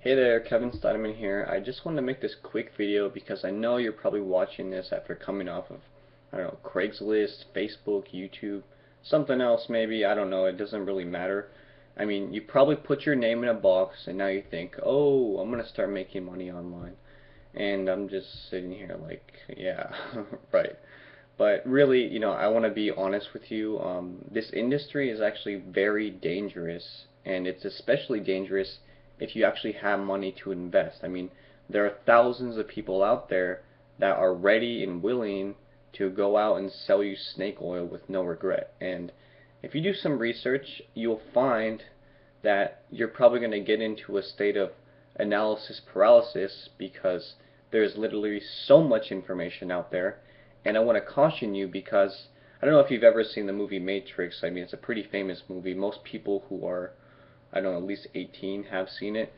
Hey there, Kevin Steineman here. I just wanted to make this quick video because I know you're probably watching this after coming off of, I don't know, Craigslist, Facebook, YouTube, something else maybe, I don't know, it doesn't really matter. I mean, you probably put your name in a box and now you think, oh, I'm gonna start making money online. And I'm just sitting here like, yeah, right. But really, I want to be honest with you. This industry is actually very dangerous, and it's especially dangerous if you actually have money to invest. I mean, there are thousands of people out there that are ready and willing to go out and sell you snake oil with no regret. And if you do some research, you'll find that you're probably going to get into a state of analysis paralysis because there's literally so much information out there. And I want to caution you because I don't know if you've ever seen the movie Matrix. I mean, it's a pretty famous movie. Most people who are, I don't know, at least 18 have seen it.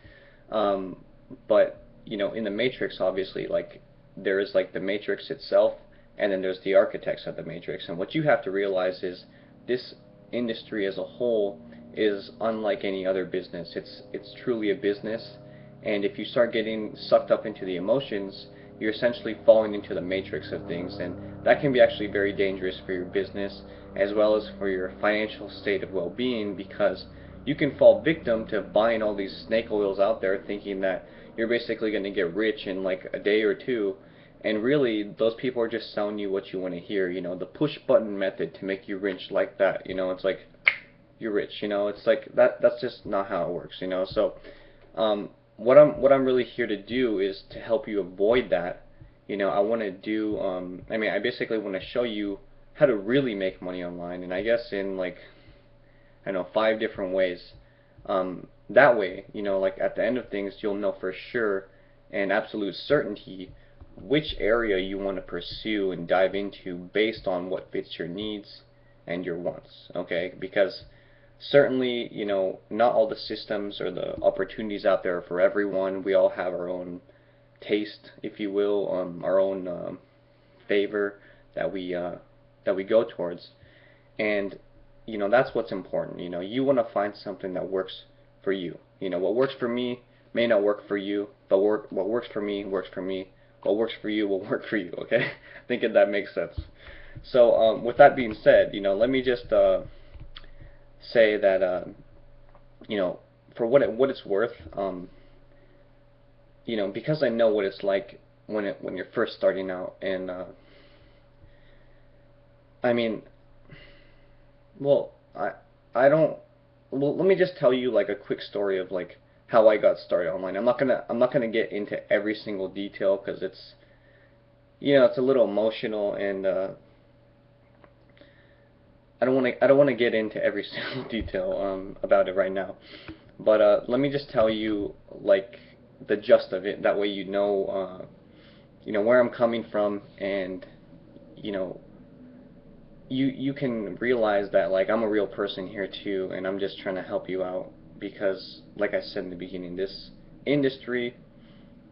Um, but, in the Matrix, obviously, like, there is like the Matrix itself, and then there's the architects of the Matrix. And what you have to realize is this industry as a whole is unlike any other business. It's truly a business, and if you start getting sucked up into the emotions, you're essentially falling into the matrix of things, and that can be actually very dangerous for your business as well as for your financial state of well-being, because you can fall victim to buying all these snake oils out there thinking that you're basically going to get rich in like a day or two, and really those people are just selling you what you want to hear, the push button method to make you rich like that. It's like you're rich, it's like that's just not how it works, so what I'm really here to do is to help you avoid that. I want to do I basically want to show you how to really make money online, and I guess in like, I don't know, 5 different ways. That way, like at the end of things, you'll know for sure and absolute certainty which area you want to pursue and dive into based on what fits your needs and your wants, okay? Because certainly, not all the systems or the opportunities out there are for everyone. We all have our own taste, if you will, our own favor that we go towards, and that's what's important. You want to find something that works for you. What works for me may not work for you, but what works for me works for me. What works for you will work for you. Okay, I think that makes sense. So with that being said, let me just say that for what it's worth, because I know what it's like when you're first starting out, and I mean, well, I don't. Well, let me just tell you like a quick story of like how I got started online. I'm not gonna get into every single detail because it's a little emotional, and I don't want to get into every single detail about it right now. But let me just tell you like the gist of it. That way where I'm coming from, and you know you can realize that like I'm a real person here too, and I'm just trying to help you out because, like I said in the beginning, this industry,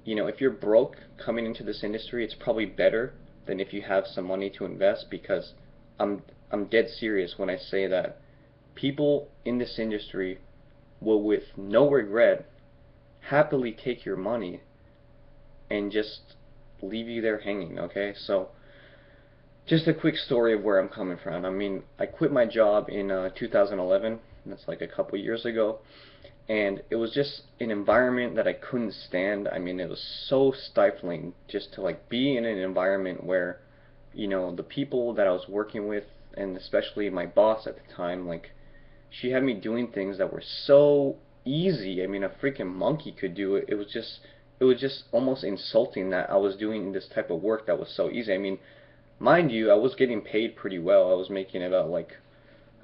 if you're broke coming into this industry, it's probably better than if you have some money to invest, because I'm I'm dead serious when I say that people in this industry will, with no regret, happily take your money and just leave you there hanging, okay? So, just a quick story of where I'm coming from. I mean, I quit my job in 2011, that's like a couple years ago, and it was just an environment that I couldn't stand. I mean, it was so stifling just to like be in an environment where, the people that I was working with, and especially my boss at the time, like, she had me doing things that were so easy. I mean, a freaking monkey could do it. It was just almost insulting that I was doing this type of work that was so easy. I mean, mind you, I was getting paid pretty well. I was making about like,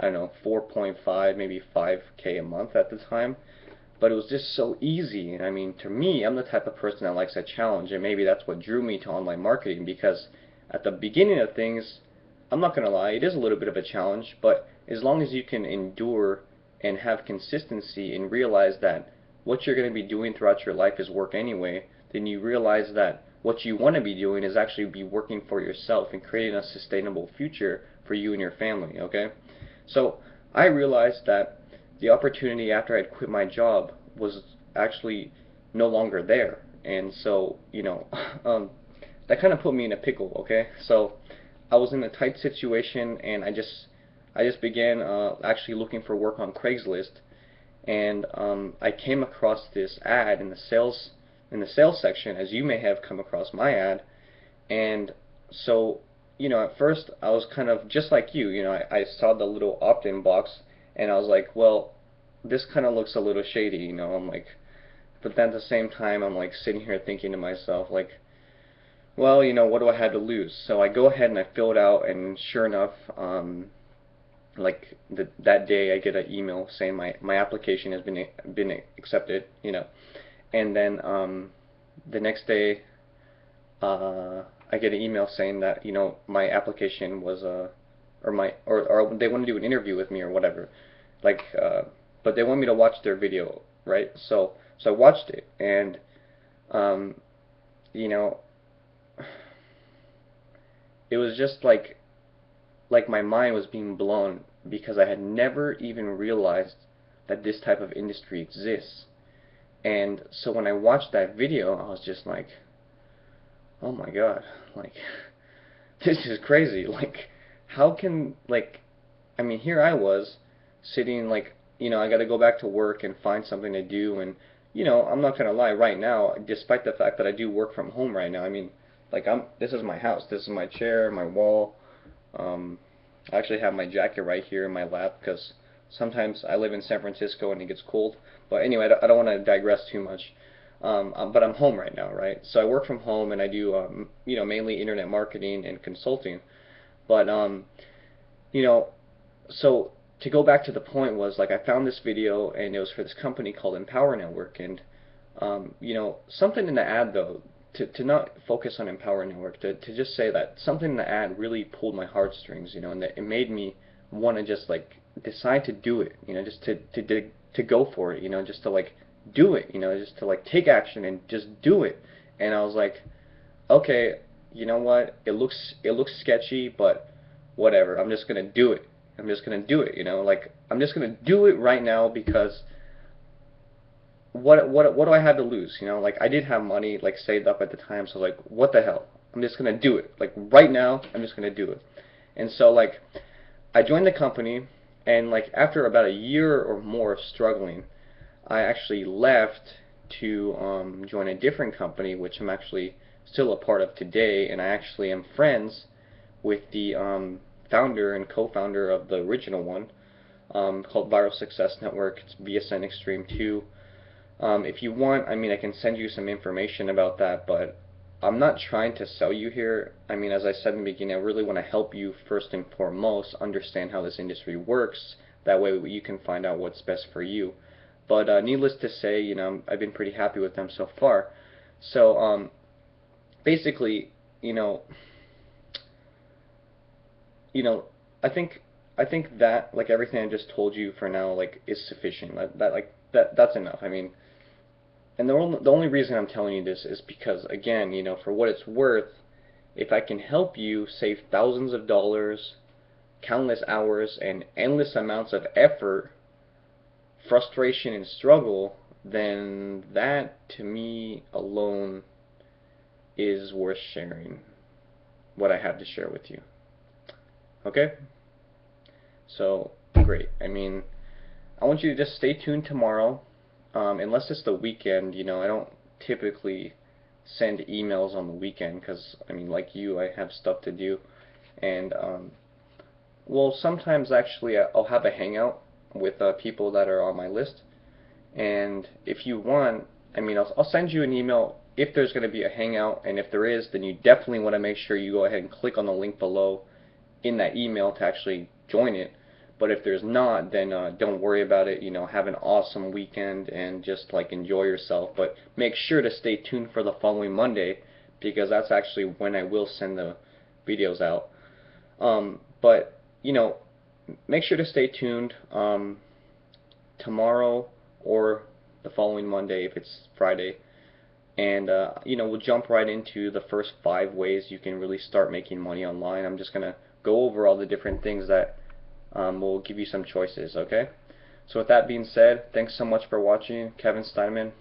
I don't know, 4.5, maybe 5K a month at the time. But it was just so easy. I mean, to me, I'm the type of person that likes a challenge, and maybe that's what drew me to online marketing, because at the beginning of things, I'm not going to lie, it is a little bit of a challenge, but as long as you can endure and have consistency and realize that what you're going to be doing throughout your life is work anyway, then you realize that what you want to be doing is actually be working for yourself and creating a sustainable future for you and your family, okay? So I realized that the opportunity after I'd quit my job was actually no longer there. And so, um, that kind of put me in a pickle. Okay, so I was in a tight situation, and I just began actually looking for work on Craigslist, and I came across this ad in the sales section, as you may have come across my ad. And so, at first I was kind of just like you. I saw the little opt-in box, and I was like, well, this kind of looks a little shady. I'm like, but then at the same time, I'm like sitting here thinking to myself, like, well, what do I have to lose? So I go ahead and I fill it out, and sure enough, like that day, I get an email saying my application has been accepted. And then the next day, I get an email saying that my application was or they want to do an interview with me or whatever, like but they want me to watch their video, right? So I watched it, and um, you know it was just like my mind was being blown, because I had never even realized that this type of industry exists. And so when I watched that video, I was just like, oh my god, like this is crazy. Like, how can, like, I mean, here I was sitting, like, I got to go back to work and find something to do. And I'm not gonna lie, right now, despite the fact that I do work from home right now, I mean, like, this is my house, this is my chair, my wall. um I actually have my jacket right here in my lap, because sometimes I live in San Francisco and it gets cold. But anyway, I don't want to digress too much. But I'm home right now, right? So I work from home, and I do, mainly internet marketing and consulting. But you know, so to go back to the point, was like I found this video, and it was for this company called Empower Network. And something in the ad, though, to not focus on Empower Network, to just say that something in the ad really pulled my heartstrings, and that it made me want to just like decide to do it, just to go for it, just to like do it, just to like take action and just do it. And I was like, okay, you know what? It looks sketchy, but whatever. I'm just gonna do it. I'm just gonna do it. Like, I'm just gonna do it right now, because what do I have to lose? Like, I did have money like saved up at the time, so like, what the hell? I'm just gonna do it. Like, right now, I'm just gonna do it. And so, like, I joined the company, and like after about a year or more of struggling, I actually left to join a different company, which I'm actually still a part of today. And I actually am friends with the founder and co-founder of the original one, called Viral Success Network. It's VSN Extreme 2. If you want, I mean, I can send you some information about that, but I'm not trying to sell you here. I mean, as I said in the beginning, I really want to help you first and foremost understand how this industry works. That way you can find out what's best for you. But needless to say, I've been pretty happy with them so far. So basically, you know, you know, I think that, like, everything I just told you for now, like, is sufficient. That's enough. I mean, and the only reason I'm telling you this is because, again, for what it's worth, if I can help you save thousands of dollars, countless hours, and endless amounts of effort, frustration, and struggle, then that, to me alone, is worth sharing what I have to share with you. Okay? So, great. I mean, I want you to just stay tuned tomorrow. Unless it's the weekend, I don't typically send emails on the weekend, because, I mean, like you, I have stuff to do. And, well, sometimes actually I'll have a hangout with people that are on my list. And if you want, I mean, I'll send you an email if there's going to be a hangout. And if there is, then you definitely want to make sure you go ahead and click on the link below in that email to actually join it. But if there's not, then don't worry about it. Have an awesome weekend and just like enjoy yourself. But make sure to stay tuned for the following Monday, because that's actually when I will send the videos out. But make sure to stay tuned tomorrow or the following Monday if it's Friday. And we'll jump right into the first 5 ways you can really start making money online. I'm just gonna go over all the different things that will give you some choices. Okay? So with that being said, thanks so much for watching. Kevin Steineman,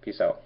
peace out.